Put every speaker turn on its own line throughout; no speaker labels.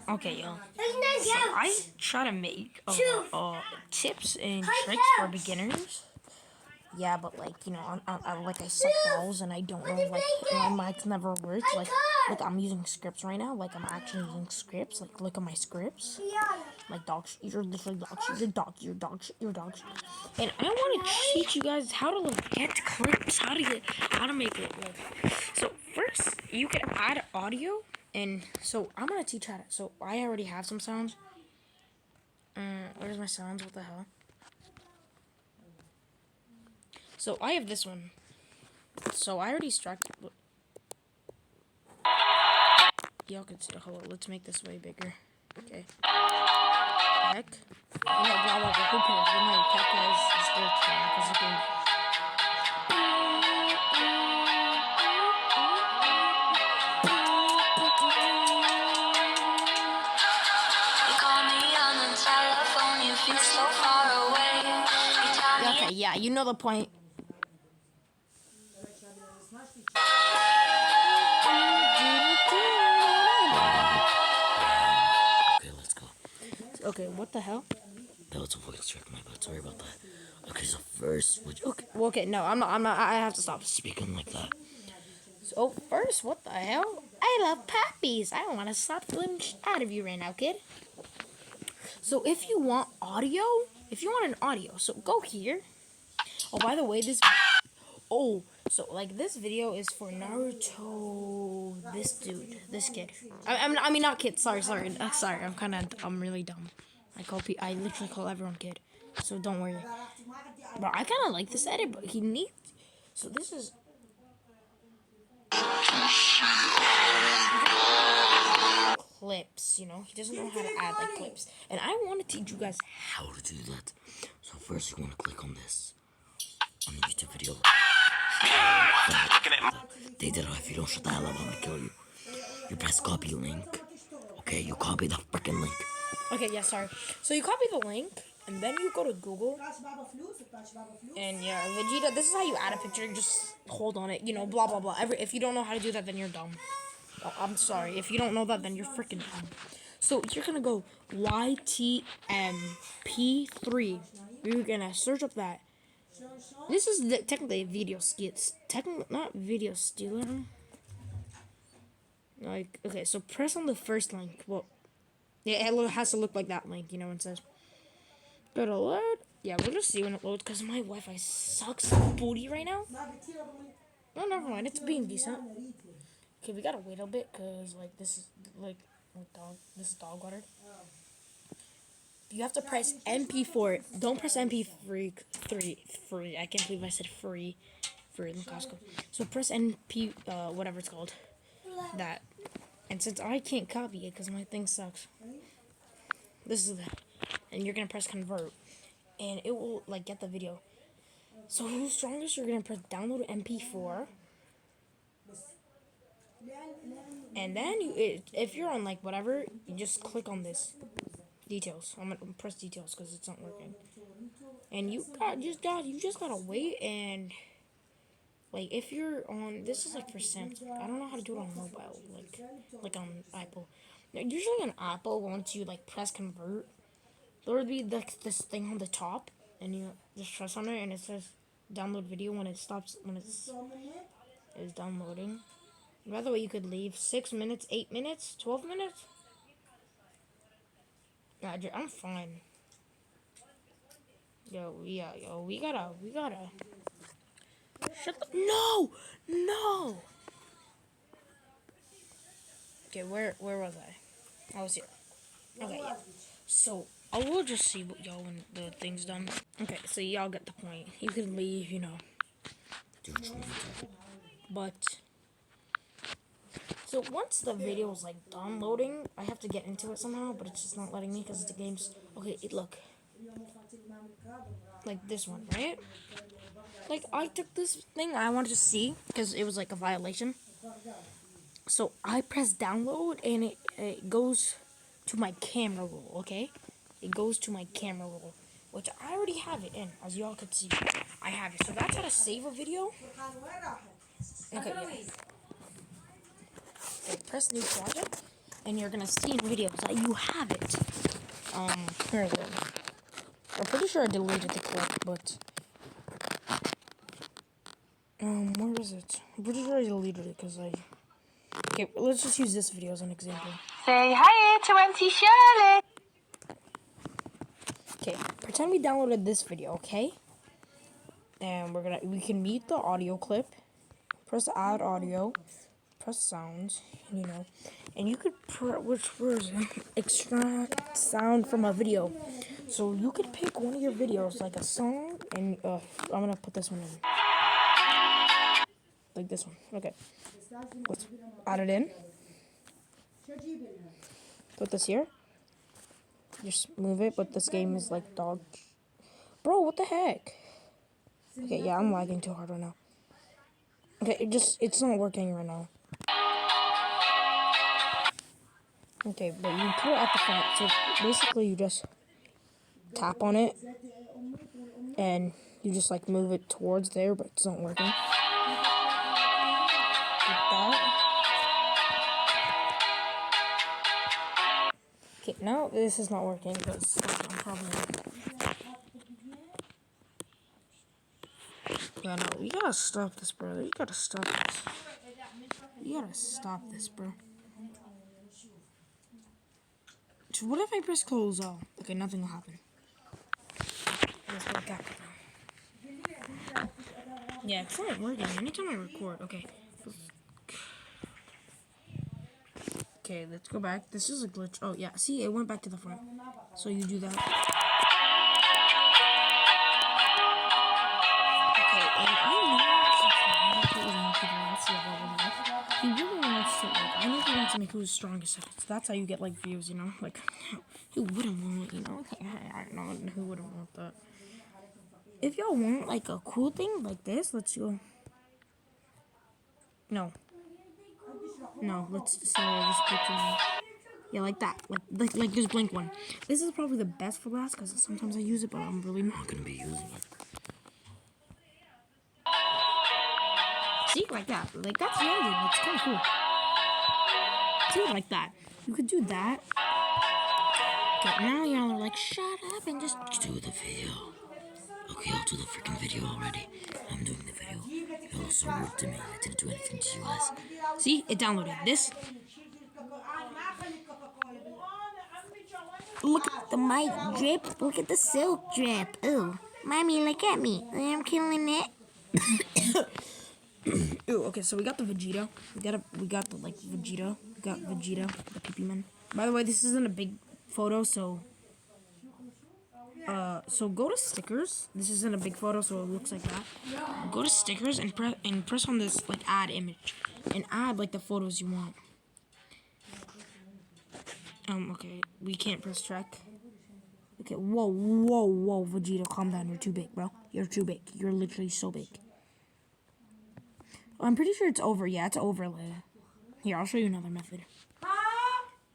Okay, yo. So I try to make tips and tricks for beginners. Yeah, but like like I suck balls and I don't know like my mic's never worked. Like I'm using scripts right now. Like I'm actually using scripts. Like look at my scripts. Like dog shit. You're literally dog shit. You're dog. You're dog shit. You're dog shit. And I want to teach you guys how to like get clips. How to make it look. So first you can add audio. And so I'm gonna teach how to. So I already have some sounds. Where's my sounds? What the hell? So I have this one. So I already struck. Y'all can see. Hold on. Let's make this way bigger. Okay. Heck. You know, blah blah blah. Who cares? You know, Capcut is still trying because it can. Okay, yeah, you know the point. Okay, let's go. Okay, what the hell? That was a voice trick, my bad. Sorry about that. Okay, so first, okay, no, I'm not. I have to stop speaking like that. So first, what the hell? I love puppies. I want to slap the out of you right now, kid. So if you want audio, an audio, so go here. Oh, by the way, so like this video is for Naruto. This dude, this kid. I mean not kid. Sorry. I'm really dumb. I literally call everyone kid. So don't worry. But I kind of like this edit, but he needs. So this is. Clips, you know, he doesn't know how to add like clips, and I want to teach you guys how to do that. So first, you want to click on this on the YouTube video. They did it. If you don't shut the hell up, I'm gonna kill you. You press copy link. Okay, you copy the freaking link. Okay, yeah, sorry. So you copy the link, and then you go to Google. And yeah, Vegeta, this is how you add a picture. You just hold on it, you know, blah blah blah. If you don't know how to do that, then you're dumb. Oh, I'm sorry. If you don't know that, then you're freaking dumb. So you're gonna go YTMP3. You're gonna search up that. This is technically a video skits. Not video stealer. Like, okay, so press on the first link. Well, yeah, it has to look like that link, you know, when it says. Go to load. Yeah, we'll just see when it loads, because my Wi-Fi sucks booty right now. No, never mind. It's being decent. Okay, we gotta wait a bit, because, like, this is, like this is dog water. You have to press MP4. Don't press MP3. Free. I can't believe I said free. Free in Costco. So press NP, whatever it's called. That. And since I can't copy it because my thing sucks, this is that. And you're gonna press convert, and it will like get the video. So who's strongest? You're gonna press download MP4, and then if you're on like whatever, you just click on this details. I'm gonna press details because it's not working. And you just gotta wait, and like if you're on, this is like for Samsung. I don't know how to do it on mobile, like on Apple. Usually on Apple, once you like press convert, there would be this thing on the top, and you just press on it, and it says download video when it stops, when it's downloading. By the way, you could leave 6 minutes, 8 minutes, 12 minutes. Yeah, I'm fine. Yo, we gotta. Shut the. No. Okay, where was I? I was here. Okay, yeah. So I will just see what y'all when the thing's done. Okay, so y'all get the point. You can leave, you know. But so once the video's like done loading, I have to get into it somehow, but it's just not letting me because the game's okay. Look, like this one, right? Like I took this thing I wanted to see because it was like a violation. So I press download and it goes to my camera roll. Okay, it goes to my camera roll, which I already have it in, as y'all could see. I have it. So that's how to save a video. Okay, yeah. Okay, press new project, and you're gonna see in videos that you have it. Here it is. I'm pretty sure I deleted the clip, but where is it? I'm pretty sure I deleted it because I. Okay, let's just use this video as an example.
Say hi to Auntie Charlotte.
Okay, pretend we downloaded this video, okay? And we can mute the audio clip, press add audio, press sounds, and you could which version extract sound from a video. So you could pick one of your videos, like a song, and I'm gonna put this one in, like this one. Okay, let's add it in. Put this here. Just move it, but this game is like dog. Bro, what the heck? Okay, yeah, I'm lagging too hard right now. Okay, it's not working right now. Okay, but you put it at the front, so basically you just tap on it, and you just like move it towards there, but it's not working. Like that. Okay, now this is not working because I'm probably. Yeah, no, you gotta stop this, bro. You gotta stop this. You gotta stop this, bro. So what if I press close all? Okay, nothing will happen. Let's go Capcut now. Yeah, it's not working. Anytime I record, okay. Okay, let's go back. This is a glitch. Oh, yeah. See, it went back to the front. So you do that. Okay, and I know he really wants to, like, I know he wants to make who's strongest. So that's how you get, like, views, you know? Like, who wouldn't want, I don't know, who wouldn't want that? If y'all want, like, a cool thing like this, let's go. No, let's just picture. Yeah, like that. Like this blink one. This is probably the best for last because sometimes I use it, but I'm really not gonna be using it. See, like that. Like that's the ending. It's kind of cool. See, like that. You could do that. Okay, now y'all are like, shut up and just do the video. Okay, I'll do the freaking video already. I'm doing the video. Y'all are so rude to me. I didn't do anything to you guys. See, it downloaded this. Look at the mic drip. Look at the silk drip. Ooh, mommy, look at me. I'm killing it. Ooh, okay, so we got the Vegeta. We got the like Vegeta. We got Vegeta, the PP man. By the way, this isn't a big photo, so go to stickers. This isn't a big photo, so it looks like that. Go to stickers and press on this like add image and add like the photos you want. Okay, we can't press track. Okay, whoa, Vegeta, calm down. You're too big, bro. You're too big. You're literally so big. I'm pretty sure it's over. Yeah, it's overlay. Here, I'll show you another method.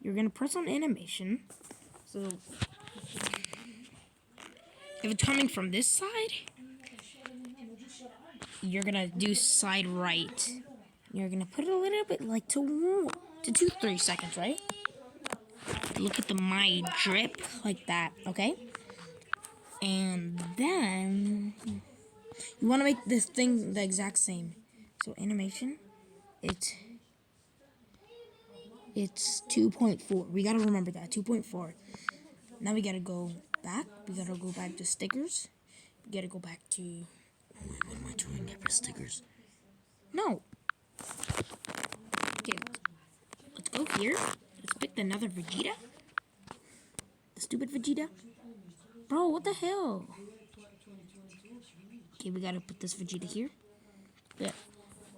You're gonna press on animation. So, if it's coming from this side, you're gonna do side right. You're gonna put it a little bit like to 3 seconds, right? Look at my drip like that, okay? And then you want to make this thing the exact same. So animation, it's 2.4. We gotta remember that 2.4. Now we gotta go back. We gotta go back to stickers. We gotta go back to. Wait, what am I doing? I press stickers. No. Okay, let's go here. Let's pick another Vegeta. The stupid Vegeta. Bro, what the hell? Okay, we gotta put this Vegeta here. Yeah.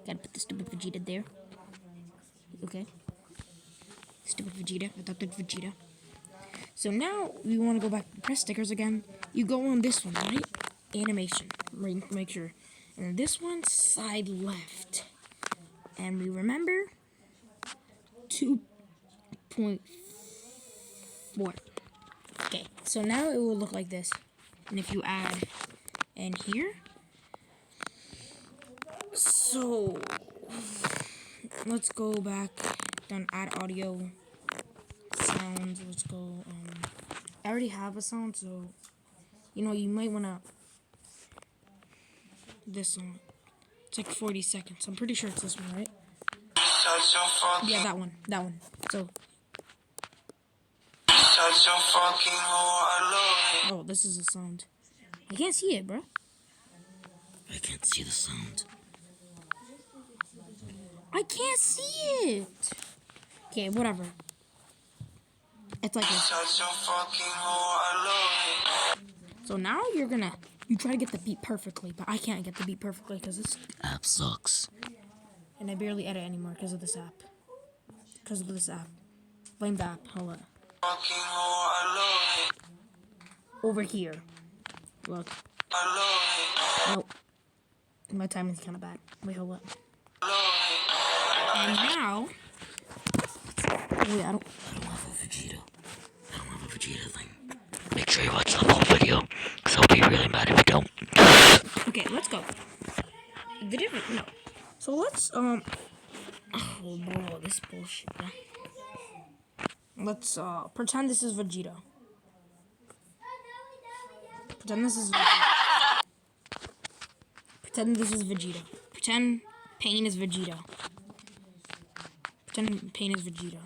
Gotta put the stupid Vegeta there. Okay. Stupid Vegeta. Adopted Vegeta. So now we want to go back. Press stickers again. You go on this one, right? Animation. Make sure. And this one, side left. And we remember 2.4. Okay, so now it will look like this. And if you add in here, so let's go back, then add audio, sounds. Let's go. I already have a sound, so you know you might wanna this one. It's like 40 seconds. I'm pretty sure it's this one, right? Yeah, that one. That one. So. Oh, this is a sound. I can't see it, bro. I can't see the sound. I can't see it. Okay, whatever. It's like this. So now you try to get the beat perfectly, but I can't get the beat perfectly because this app sucks. And I barely edit anymore because of this app. Because of this app. Blame the app. Hold on. Over here. Look. Nope. My timing's kind of bad. Wait, hold up. And now. Wait, I don't have a Vegeta. I don't have a Vegeta thing. Make sure you watch the whole video, because I'll be really mad if you don't. Okay, let's go. No. So let's, oh, bro, this bullshit, bro. Let's, pretend this is Vegeta. Pretend this is Vegeta. Pretend this is Vegeta. Pretend Pain is Vegeta. Pretend Pain is Vegeta.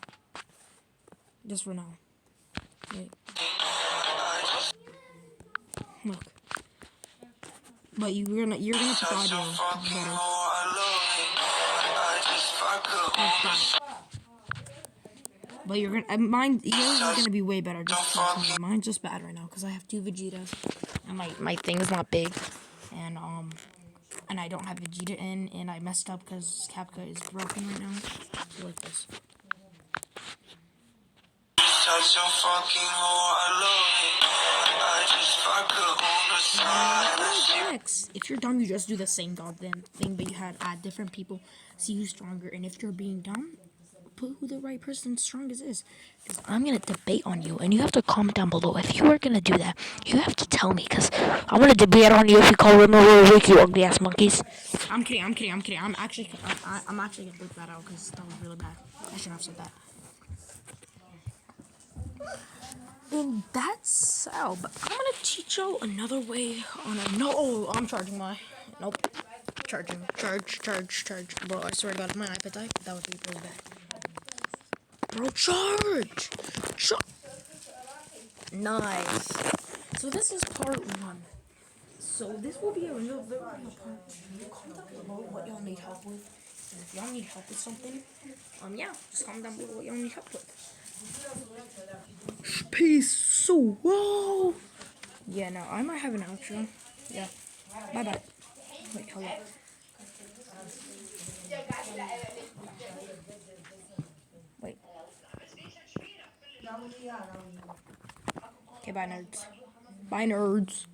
Just for now. Wait. Look. But you're gonna put the audio better. But you're gonna yours is gonna be way better. Just trust me. Mine's just bad right now because I have 2 Vegetas and my thing is not big, and I don't have Vegeta in, and I messed up because Capcut is broken right now. So like this. Next, if you're dumb, you just do the same goddamn thing, but you add different people, see who's stronger. And if you're being dumb, put who the right person strongest is. Because I'm gonna debate on you, and you have to comment down below. If you are gonna do that, you have to tell me, because I'm gonna debate on you if you call women really weak, you ugly ass monkeys. I'm kidding. I'm actually gonna bleep that out because that was really bad. I shouldn't have said that. And that's how, but I'm gonna teach you another way on a I'm charging my charge. Bro, I swear to God, if my iPad died, that would be really bad. Bro, charge! Nice. So this is part 1. So this will be a real video part. Comment down below what y'all need help with. And if y'all need help with something, yeah, just comment down below what y'all need help with. Peace. So, whoa. Yeah, no, I might have an outro. Yeah. Bye-bye. Wait, hold up. Wait. Okay, bye, nerds. Bye, nerds.